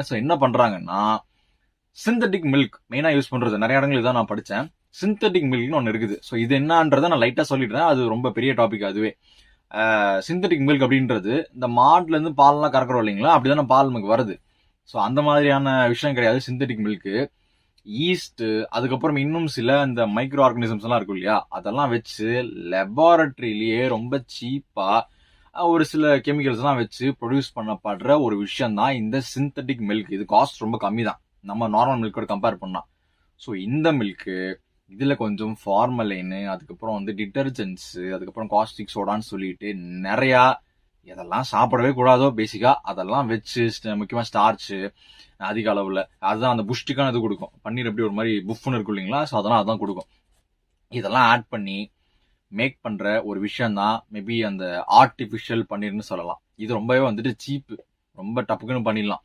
So என்ன பண்றாங்கன்னா synthetic milk மெயினா யூஸ் பண்றது நிறைய இடங்கள் இதான் நான் படிச்சேன். சிந்தட்டிக் மில்க்னு ஒன்று இருக்குது. ஸோ இது என்னன்றதை நான் லைட்டா சொல்லிடுறேன், அது ரொம்ப பெரிய டாபிக் அதுவே. சிந்தட்டிக் மில்க் அப்படின்றது இந்த மாடுல இருந்து பால்லாம் கறக்குறோம் இல்லைங்களா, அப்படிதானே பால் நமக்கு வருது. ஸோ அந்த மாதிரியான விஷயம் கிடையாது சிந்தட்டிக் மில்க்கு. ஈஸ்ட், அதுக்கப்புறம் இன்னும் சில இந்த மைக்ரோ ஆர்கானிசம்ஸ் எல்லாம் இருக்கும் இல்லையா, அதெல்லாம் வச்சு லெபார்டரியிலேயே ரொம்ப சீப்பா ஒரு சில கெமிக்கல்ஸ் எல்லாம் வச்சு ப்ரொடியூஸ் பண்ணப்படுற ஒரு விஷயம் தான் இந்த சிந்தட்டிக் மில்க். இது காஸ்ட் ரொம்ப கம்மி தான் நம்ம நார்மல் மில்கோட கம்பேர் பண்ணா. ஸோ இந்த மில்க்கு இதுல கொஞ்சம் ஃபார்மலைனு, அதுக்கப்புறம் வந்து டிட்டர்ஜென்ட்ஸ், அதுக்கப்புறம் காஸ்டிக் சோடான்னு சொல்லிட்டு நிறைய எதெல்லாம் சாப்பிடவே கூடாதோ பேசிக்கா அதெல்லாம் வச்சு முக்கியமா ஸ்டார்ச் அதிக அளவுல அதுதான் அந்த புஷ்டிக்கான இது கொடுக்கும். பன்னீர் எப்படி ஒரு மாதிரி புஃப்னு இருக்கும் இல்லைங்களா, ஸோ அதெல்லாம் அதான் கொடுக்கும். இதெல்லாம் ஆட் பண்ணி மேக் பண்ற ஒரு விஷயம் தான் மேபி அந்த ஆர்டிபிஷியல் பன்னீர்னு சொல்லலாம். இது ரொம்பவே வந்துட்டு சீப்பு, ரொம்ப டப்புக்குன்னு பண்ணிடலாம்.